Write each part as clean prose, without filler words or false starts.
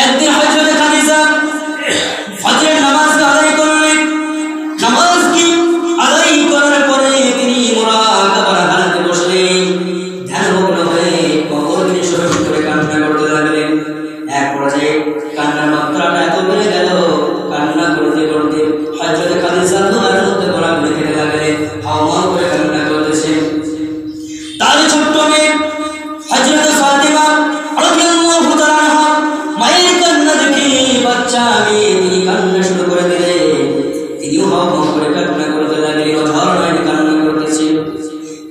একদিন হযরত খাদিজা ফজরের নামাজ আদায় করলেন। নামাজ কি আদায় করার পরে তিনি মুরাকাবার হালতে বসলেন। ধ্যানমগ্ন হয়ে কবরকে স্মরণ করে কান্না করতে লাগলেন। এক পর্যায়ে কান্নার মাত্রাটা এত বেড়ে গেল, কান্না করতে করতে হযরত খাদিজা ধোঁয়ার মধ্যে গড়াগড়ি খেতে লাগলেন, হাওয়া করে কান্না করতেছেন। তার ছোট্ট মেয়ে হযরত ফাতিমা রাদিয়াল্লাহু তাআলা আনহা মায়ের কান্না দেখে বাচ্চা মেয়ে তিনি কান্না শুরু করে দিলেন। তিনিও হাওয়া করে কান্না করতে লাগলেন, অঝরণায় কান্না করতেছেন।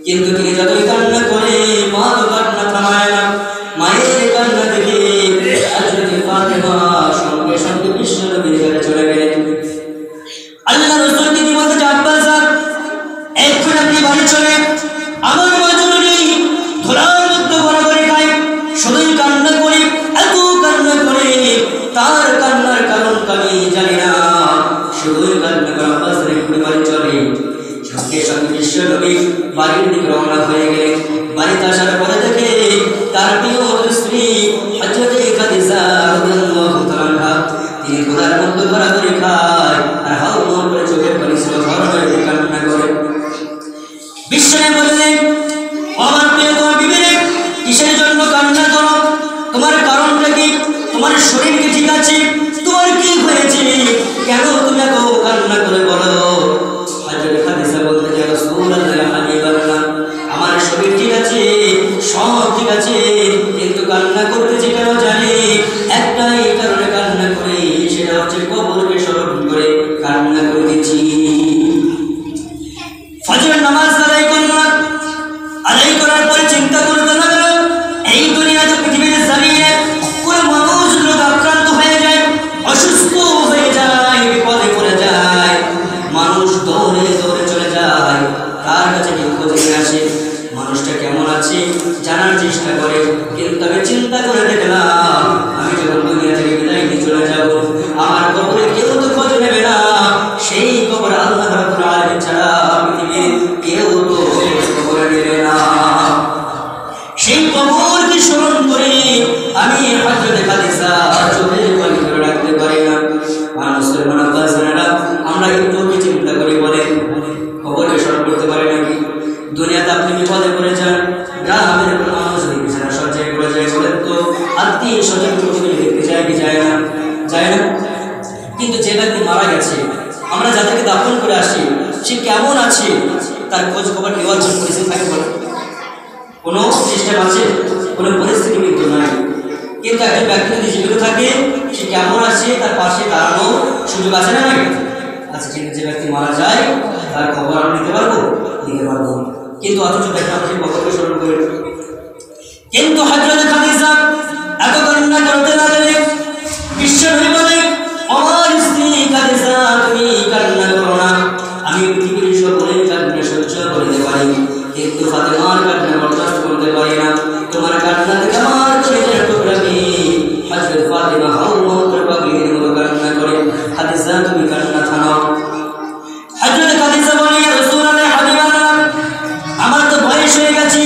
কিন্তু তিনি যতই কান্না করে মা তো কান্না থামায় না। মায়ের কান্না দেখে হযরত ফাতিমা সঙ্গে সঙ্গে বিশ্বনবীর কাছে চলে গেলেন। আল্লাহ রাসূল তিনি বলতে আব্বাস এখন আপনি বাড়ি চলে, আমার মা জননী ধরার মধ্যে গড়াগড়ি খায়, শুধুই কান্না করে, এত কান্না করে, তার কান্নার কারণ আমি জানি না, শুধুই কান্না করে। আব্বাস রেখে বাড়ি চলে। সঙ্গে সঙ্গে বিশ্বনবী বাড়ির দিকে রওনা হয়ে গেলেন। বাড়িতে আসার পরে দেখে তার প্রিয় স্ত্রী হযরত খাদিজা রাদিয়াল্লাহু তাআলা আনহা তিনি ধরার মধ্যে গড়াগড়ি খায় আর হাওয়া করে চোখের পানি ছিল ধরনের কান্না করে। বিশ্বনবী বললেন, আমার প্রিয় তোমার বিবি রে, কিসের জন্য কান্না করো? তোমার কারণটা কি? তোমার শরীর কি ঠিক আছে? তোমার কি হয়েছে? কেন তুমি এত কান্না করে বলো? হযরত খাদিজা বলতে যে রাসূলুল্লাহ হাবিবাল্লাহ, আমার শরীর ঠিক আছে, সব ঠিক আছে, কিন্তু কান্না করতেছি কেন জানি? একটাই কারণে কান্না করি, সেটা হচ্ছে কবরকে স্মরণ করে কান্না করতেছি। ফজরের নামাজ আদায় করলাম, আদায় করার পরে চিন্তা করতে লাগলাম, এই দুনিয়াতে পৃথিবীর জমিনে কোন মানুষ লোক আক্রান্ত হয়ে যায়, অসুস্থ হয়ে যায়, বিপদে পড়ে যায়, মানুষ দৌড়ে দৌড়ে চলে যায় তার কাছে কেউ খোঁজ নিয়ে আসে, মানুষটা কেমন আছে জানার চেষ্টা করে। কিন্তু আমি চিন্তা করে দেখলাম, আমি যখন দুনিয়া থেকে বিদায় নিয়ে চলে যাব, আমার কবরে কেউ তো খোঁজ নেবে না, সেই কবর আল্লাহ রাব্বুল আলামিন ছাড়া পৃথিবীর কেউ তো কবরে নেবে না। সেই কবরকে স্মরণ করে আমি হযরত খাদিজা চোখের পানি ধরে রাখতে পারি না। মুসলমান আব্বাসারা, আমরা একটু কি চিন্তা করি বলেন, কবরকে স্মরণ করতে পারি নাকি? দুনিয়াতে আপনি বিপদে পড়ে যান, গ্রামের কোনো মানুষ বিছানা সজ্জায় পড়ে যায়, বলেন তো আত্মীয় স্বজন প্রতিবেশী দেখতে যায় কি যায় না? যায় না। কিন্তু যে ব্যক্তি মারা গেছে, আমরা যাদেরকে দাফন করে আসি, সে কেমন আছে তার খোঁজ খবর নেওয়ার জন্য পরিস্থিতি থাকে বলে? কোনো সিস্টেম আছে? কোনো পরিস্থিতি কিন্তু নাই। কিন্তু একজন ব্যক্তি যদি জীবিত থাকে, সে কেমন আছে তার পাশে দাঁড়ানো সুযোগ আছে না নাই? আচ্ছা, কিন্তু যে ব্যক্তি মারা যায় তার খবর আমরা নিতে পারবো? নিতে পারবো। কিন্তু অথচ ব্যক্তি আমরা সেই খবরকে স্মরণ করি। কিন্তু হযরত খাদিজা এত কান্না করতে লাগলেন। বিশ্বনবী বলেন, আমার স্ত্রী খাদিজা তুমি কান্না করো না, আমি পৃথিবীর সকলের কান্না সহ্য করতে পারি, কিন্তু ফাতেমার কান্না বরদাস্ত করতে পারি না। তোমার কান্না থেকে আমার ছেলের টুকরা মেয়ে হযরত ফাতেমা হাওয়া করে পাগলের মতো কান্না করে। খাদিজা তুমি কান্না থামাও। হযরত খাদিজা বলেন, ইয়া রাসূলুল্লাহ হাবিবাল্লাহ, আমার তো বয়স হয়ে গেছে,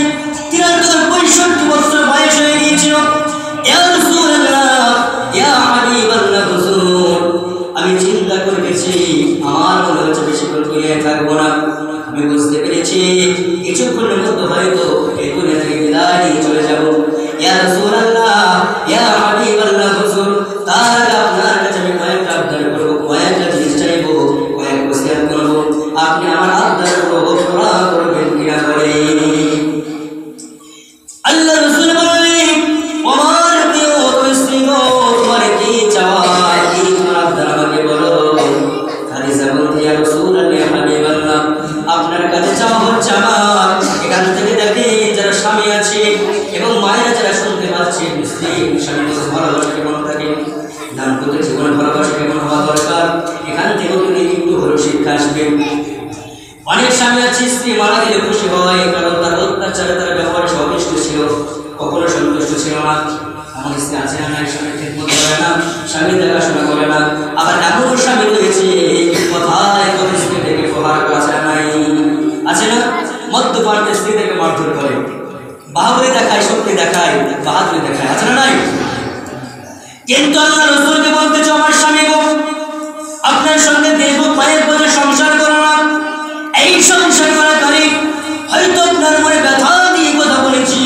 63 বছর বয়স হয়ে গিয়েছিল। ইয়া রাসূলুল্লাহ, ইয়া হাবিবাল্লাহ হুজুর, আমি চিন্তা করেছি আমার মনে হচ্ছে বেশিক্ষণ দুনিয়ায় থাকবো না। আমি বুঝতে পেরেছি কিছুক্ষণের মধ্যে হয়তো এই দুনিয়া থেকে বিদায় নিয়ে চলে যাব। ইয়া রাসূলুল্লাহ, ইয়া হাবিবাল্লাহ হুজুর, তার আগে আপনার কাছে আমি কয়েকটা আবদার করবো, কয়েকটা জিনিস চাইবো, কয়েক ওসিয়ত করবো, আপনি আমার আবদার পুরা করবেন কিনা বলে। আল্লাহ রাসূল বললেন, আমার প্রিয় স্ত্রী গো, তোমার কি চাওয়া, কি তোমার আবদার আমাকে বলো। খাদিজা বলতে, ইয়া রাসূলুল্লাহ হাবিবাল্লাহ, আপনার কাছে চাওয়া হচ্ছে আমার এখান থেকে দেখে যারা স্বামী আছে এবং মায়েরা যারা শুনতে পাচ্ছে, স্ত্রী স্বামীর ভালোবাসা কেমন থাকে, দাম্পত্য জীবনের ভালোবাসা কেমন হওয়া দরকার, এখান থেকে তিনি একটু হলো শিক্ষা আসবে। অনেক স্বামী আছে স্ত্রী মারা গেলে খুশি হয়, কারণ তার অত্যাচারে তার ব্যবহারে সন্তুষ্ট ছিল, কখনো সন্তুষ্ট ছিল না। আমার স্ত্রী আছে না নাই, স্বামীর খেদমত করে না, স্বামীর দেখাশোনা করে না। আবার এমন স্বামী রয়েছে কোথায় কোন স্ত্রী থেকে প্রহার আছে না নাই, আছে না? মদ্যপান স্ত্রী থেকে মারধর করে, বাহাদুরি দেখায়, শক্তি দেখায়, বাহাদুরি দেখায়, আছে না নাই? কিন্তু আল্লাহ রাসূলকে বলতেছে আমার স্বামী গো আপনার সঙ্গে দীর্ঘ কয়েক বছর সংসার করো না এই সংসার করাকারী হয়তো আপনার মনে ব্যথা দিয়ে কথা বলেছি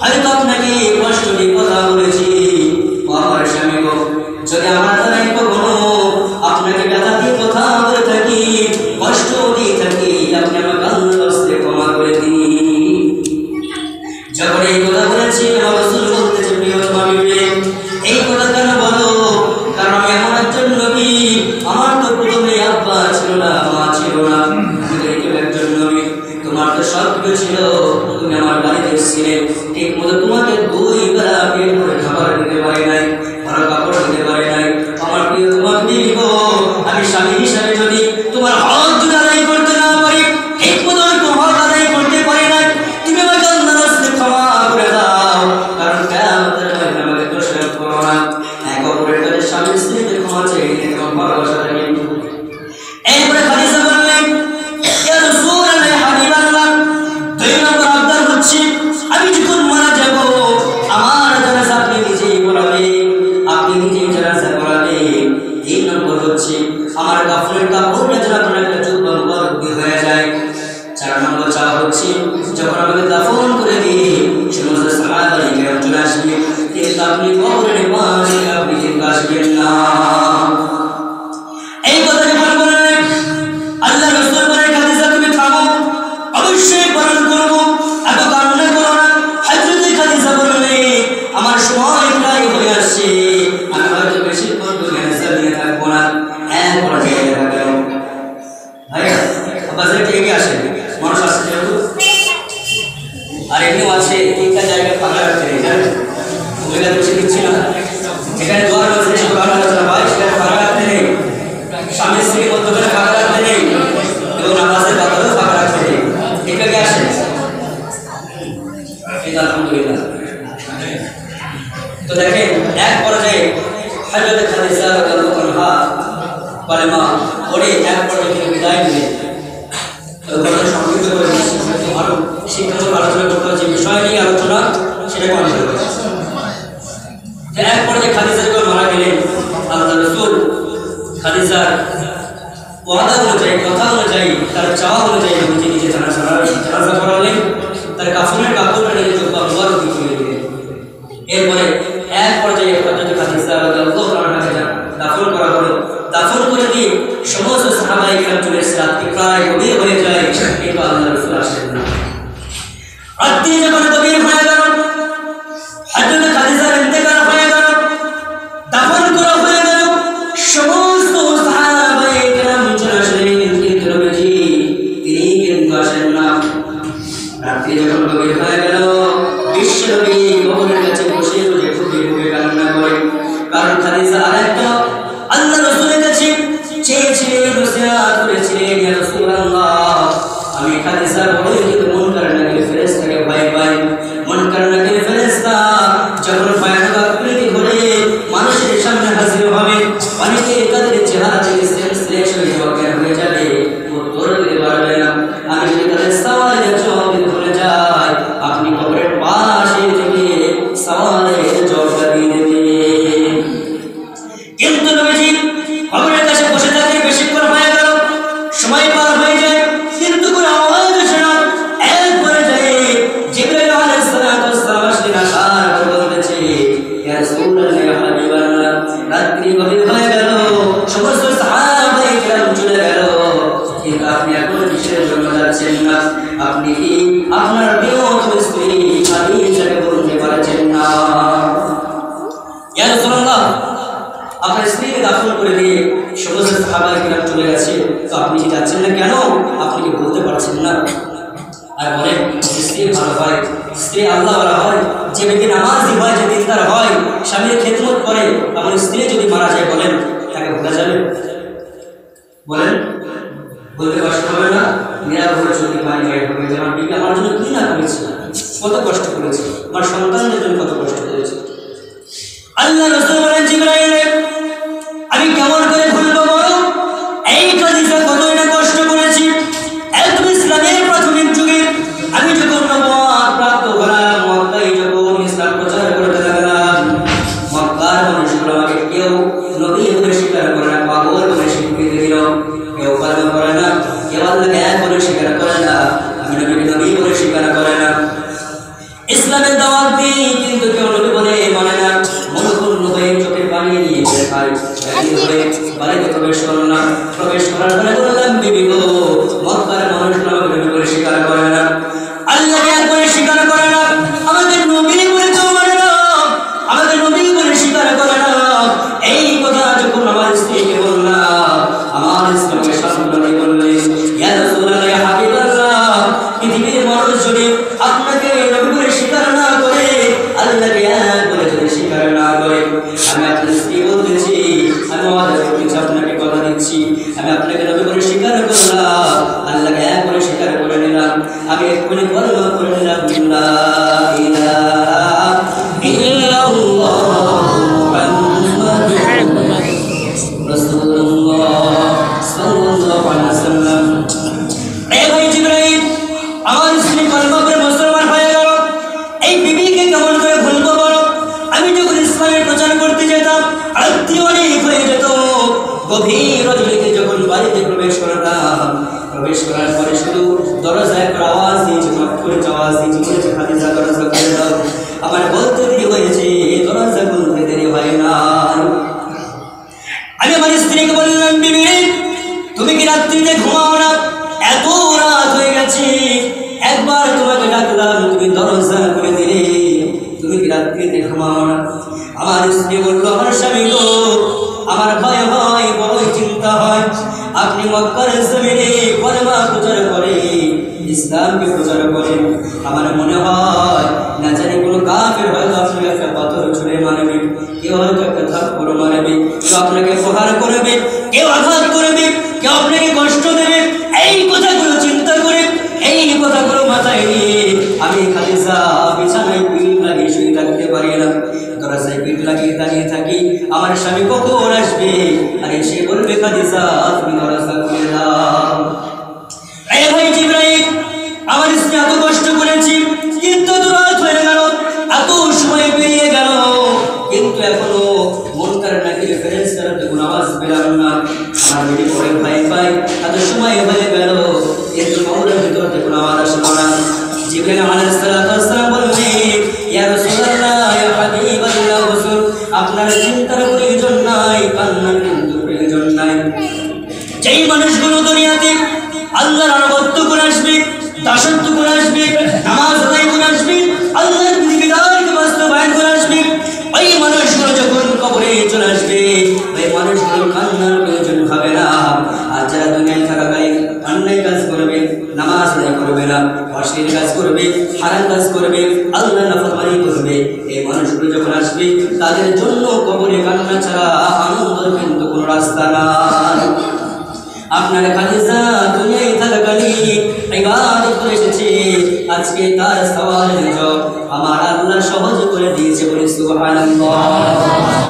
হয়তো আপনাকে কষ্ট দিয়ে কথা বলেছি আমার স্বামী গো যদি আমার দ্বারা কখনো আপনাকে ব্যথা দিয়ে কথা বলে থাকি কষ্ট দিয়ে থাকি আপনি আমাকে আল্লাহর রাস্তায় ক্ষমা করে দিন যখন এই কথা বলেছি আমার রাসূল বলতেছে প্রিয়তমা বিবি এই কথা কেন বলো কারণ আমি এমন একজন নবী আমার তো প্রথমে আব্বা ছিল না মা ছিল না একজন নবী তোমার তো সব কিছু ছিল তুমি আমার বাড়িতে এসেছিলে ঠিক মতো তোমাকে দুই বেলা পেট ভরে খাবার দিতে পারি নাই ভালো কাপড় দিতে পারি নাই আমার প্রিয় তোমার বিবি গো আমি স্বামী হিসাবে যদি তোমার হক যদি আদায় করতে না পারি ঠিক মতো তোমার হক আদায় করতে পারি নাই তুমি আমাকে আল্লাহর রাস্তায় ক্ষমা করে দাও কারণ কিয়ামতের দিন আমাকে দোষারোপ করো না এক অপরের কাছে স্বামী স্ত্রীকে ক্ষমা চেয়ে নিতে এবং ভালোবাসা থাকে এরপরে খাদিজা বললেন ইয়া রাসূলুল্লাহ হাবিবাল্লাহ দুই নম্বর আবদার হচ্ছে আমি যখন মারা যাব আমার জানাজা আপনি নিজেই পড়াবেন আপনি নিজেই জানাজা পড়াবেন তিন নম্বর হচ্ছে আমার কাফনের কাপড়টা যেন আপনার একটা জুব্বা মুবারক হয়ে যায় চার নম্বর চাওয়া হচ্ছে যখন আমাকে দাফন করে দিয়ে সমস্ত সাহাবায়ে কেরাম চলে আসবে কিন্তু আপনি কবরের পাশে আপনি কিন্তু আসবেন না এই কথা যখন বললেন আল্লাহ রাসূল বলেন খাদিজা তুমি থামো অবশ্যই বরণ করব এত কান্না করো না হযরত খাদিজা বললেন আমার সময় প্রায় হয়ে আসছে আমি হয়তো বেশিক্ষণ দুনিয়ায় নিয়ে থাকবো না এক পর্যায়ে দেখা গেল ভাইয়া বাজারে থেকে আসে মানুষ আসছে যেহেতু আর এমনিও আছে তিনটা জায়গায় ফাঁকা রাখতে নেই জানেন ওইটা বেশি দিচ্ছি না যেখানে দোয়ার রয়েছে কোরআন আলোচনা হয় সেখানে ফাঁকা রাখতে নেই স্বামী স্ত্রীর মধ্যখানে ফাঁকা রাখতে নেই এবং নামাজের বাতাসও ফাঁকা রাখতে নেই ঠিক আছে আসে এই আলহামদুলিল্লাহ তো দেখেন এক পর্যায়ে হযরত খাদিজা রাদিয়াল্লাহু আনহা কলেমা পড়ে এক পর্যায়ে বিদায় নিলেন কথা সংক্ষিপ্ত করে আরো শিক্ষামূলক আলোচনা করতে যে বিষয় নিয়ে আলোচনা সেটা কমপ্লিট হবে যে এক পর্যায়ে খাদিজা যখন মারা গেলেন আল্লাহর রাসূল খাদিজার ওয়াদা অনুযায়ী কথা অনুযায়ী তার চাওয়া অনুযায়ী নিজে নিজে জানাজা পড়ালেন তার কাফনের কাপড়টা নিজে জুব্বা মুবারক দিয়ে দিলেন এরপরে এক পর্যায়ে হযরত খাদিজা রাদিয়াল্লাহু আনহাকে দাফন করা হলো দাফন করে দিয়ে সমস্ত সাহাবায়ে কেরাম চলে এসে রাত্রি প্রায় গভীর হয়ে যায় কিন্তু আল্লাহর রাসূল আসেন না রাত্রি যখন গভীর হয়ে গেল হযরত খাদিজার ইন্তেকাল হয়ে গেল দাফন করা হয়ে গেল সমস্ত সাহাবায়ে কেরাম চলে আসলেন কিন্তু নবীজি তিনি কিন্তু আসেন না রাত্রি যখন গভীর হয়ে গেল বিশ্বনবী কবরের কাছে বসে বসে ফুঁকে ফুঁকে কান্না করে কারণ খাদিজা আরেকটা আল্লাহর রাসূলের কাছে চেয়েছিলেন নসিহত করেছিলেন ইয়া রাসূলুল্লাহ আমি খাদিজা বলে কিন্তু মুনকার নাকির ফেরেশতাকে ভয় পাই মুনকার নাকির ফেরেশতা যখন ভয়ানক আকৃতি ধরে মানুষের সামনে হাজির হবে অনেকে তাদের চেহারা থেকে সেন্সলেস হয়ে অজ্ঞান হয়ে যাবে উত্তর দিতে পারবে না আমি যদি তাদের সওয়ালের জবাব দিতে ভুলে যাই আপনি কবরের পাশে থেকে সওয়ালের জবাব দিয়ে দেবেন কিন্তু নবীজি কবরের কাছে বসে থাকতে বেশিক্ষণ হয়ে গেল সময় পার হয়ে যায় কিন্তু কোনো আওয়াজ আসে না এক পর্যায়ে জিবরাইল আলাইহিস সালাতু ওয়াস সালাম আসলেন আসার পর বলতেছে ইয়া রাসূলুল্লাহ ইয়া হাবিবাল্লাহ রাত্রি গভীর হয়ে গেল সমস্ত সাহাবায়ে কেরাম চলে গেল কিন্তু আপনি এখনো কিসের জন্য যাচ্ছেন না আপনি কি আপনার প্রিয় স্ত্রী খাদিজাকে বলতে পারছেন না ইয়া রাসূলুল্লাহ আপনার স্ত্রীকে দাফন করে দিয়ে সমস্ত সাহাবায়ে কেরাম চলে গেছে তো আপনি কি যাচ্ছেন না কেন আপনি কি বলতে পারছেন না আর বলেন স্ত্রী ভালো হয় স্ত্রী আল্লাহ ওয়ালা হয় যে ব্যক্তি নামাজি হয় যে দিনদার হয় স্বামীর খেদমত করে আমার স্ত্রী যদি মারা যায় বলেন তাকে ভোলা যাবে বলেন বলতে কষ্ট হবে না নিরাপদে চলতে পারি হবে যে আমার বিবি আমার জন্য কি না করেছে কত কষ্ট করেছে আমার সন্তানদের জন্য কত কষ্ট করেছে আল্লাহ রাসূল বলেন জিবরাইল আমি কেমন করে ভুলবো বলো এই খাদিজা কতই না কষ্ট করেছি একদম ইসলামের প্রাথমিক যুগে আমি যখন নবুয়ত প্রাপ্ত হলাম মক্কায় যখন ইসলাম প্রচার করতে লাগলাম মক্কার মানুষ মানুষগুলো আমাকে কেউ নবী বলে স্বীকার করে না, পাগল বলে স্বীকৃতি দিল। কেউ কলমা করে না, কেউ আল্লাহকে এক বলে স্বীকার করে না, আমি নবীকে নবী বলে স্বীকার করে না। ইসলামের দাওয়াত দিই কিন্তু কেউ নবী বলে মানে না, মনপূর্ণ হয়ে চোখে পানি নিয়ে খায়। বাড়িতে প্রবেশ করলাম, প্রবেশ করার পরে বললাম, বিবি গো, মক্কার মানুষগুলো আমাকে নবী বলে স্বীকার করে না, আল্লাহকে এক বলে স্বীকার করে না, আমাদের নবী বলে কেউ মানে না, আমাদের নবী বলে স্বীকার করে না। এই কথা যখন আমার স্ত্রীকে বললাম, আমার স্ত্রী আমাকে সান্ত্বনা দিয়ে বললেন, ইয়া রাসূলুল্লাহ, ইয়া হাবিবাল্লাহ, পৃথিবীর মানুষ যদি আপনাকে নবী বলে স্বীকার না করে, আল্লাহকে এক বলে যদি স্বীকার না করে, আমি আপনার স্ত্রী বলতেছি, আমি ওয়াদা করতেছি, আপনাকে কথা দিচ্ছি, আমি আপনাকে নবী বলে স্বীকার করলাম, আল্লাহকে এক বলে স্বীকার করে নিলাম, আমি এক্ষুনি কলমা করে নিলাম, লা ইলাহা ইল্লাল্লাহ মুহাম্মাদুর রাসূলুল্লাহ সাল্লাল্লাহু আলাইহি ওয়াসাল্লাম। এই ভাই জিবরাইল, আমার স্ত্রী কলমা করে মুসলমান হয়ে গেল, এই বিবিকে কেমন করে ভুলবো বলো? আমি যখন ইসলামের প্রচার করতে যেতাম, আত্মীয় অনেক হয়ে যেত। গভীর রজনীতে যখন বাড়িতে প্রবেশ করতাম, প্রবেশ করার পরে শুধু দরজায় একটা আওয়াজ দিয়েছে, নক করে আওয়াজ দিয়েছে, বলেছে, খাদিজা দরজা খুলে দাও। আমার বলতে দেরি হয়েছে, দরজা খুলতে দেরি হয় না। আমি আমার স্ত্রীকে বললাম, বিবি তুমি কি রাত্রিতে ঘুমাও না? এত রাত হয়ে গেছে, একবার তোমাকে ডাকলাম, তুমি দরজা খুলে দিলে, তুমি কি রাত্রিতে ঘুমাও না? আমার স্ত্রী বলল, আমার স্বামী গো, আমার ভয় হয়, বড়ই চিন্তা হয়, আপনি মক্কার জমিনে কলেমা প্রচার করে, ইসলামকে প্রচার করেন, আমার মনে হয় না জানি কোনো কাফের হয়তো আপনাকে একটা পাথর ছুঁড়ে মারবে, কেউ হয়তো একটা থাপ্পড় মারবে, কেউ আপনাকে প্রহার করবে, কেউ আঘাত করবে, কেউ আপনাকে কষ্ট দেবে। এই কথাগুলো চিন্তা করে, এই কথাগুলো মাথায় নিয়ে আমি খাদিজা বিছানায় পিঠ লাগিয়ে শুয়ে থাকতে পারি না, দরজায় পিঠ লাগিয়ে দাঁড়িয়ে থাকি, আমার স্বামী কখন আসবে আর এসে বলবে, খাদিজা তুমি দরজা খুলে দাও। এই ভাই জিবরাইল, আমার স্ত্রী এত কষ্ট করেছি, কিন্তু রাত হয়ে গেল, এত সময় পেরিয়ে গেল, কিন্তু এখনো মুনকার নাকির ফেরেশতারা তো কোনো আওয়াজ পেলাম না। আমার বেটি পড়ে ভয় পাই, এত সময় হয়ে গেল, কিন্তু কবরের ভিতর থেকে কোনো আওয়াজ আসলো না। জিবরাইল আলাইহিস সালাম বললেন, ইয়া রাসূলুল্লাহ, ইয়া হাবিবাল্লাহ হুজুর, আপনার চিন্তার প্রয়োজন নাই, কান্নার কিন্তু প্রয়োজন নাই। যেই মানুষগুলো দুনিয়াতে আল্লাহর আনুগত্য করে আসবে, দাসত্ব করে আসবে, নামাজ আদায় করে আসবে, আল্লাহর বিধানকে বাস্তবায়ন করে আসবে, ওই মানুষগুলো যখন কবরে চলে আসবে, ওই মানুষগুলো কান্নার প্রয়োজন হবে না। আর যারা দুনিয়ায় থাকাকালীন অন্যায় কাজ করবে, নামাজ আদায় করবে না, অশ্লীল কাজ করবে, হারাম কাজ করবে, আল্লাহর নাফরমানি করবে, এই মানুষগুলো যখন আসবে, তাদের জন্য কবরে কান্না ছাড়া আনন্দের কিন্তু কোনো রাস্তা নাই। আপনার খাদিজা দুনিয়ায় থাকাকালীন ইবাদত করে এসেছে, আজকে তার সওয়ালের জবাব আমার আল্লাহ সহজ করে দিয়েছে, বলে সুবহানাল্লাহ।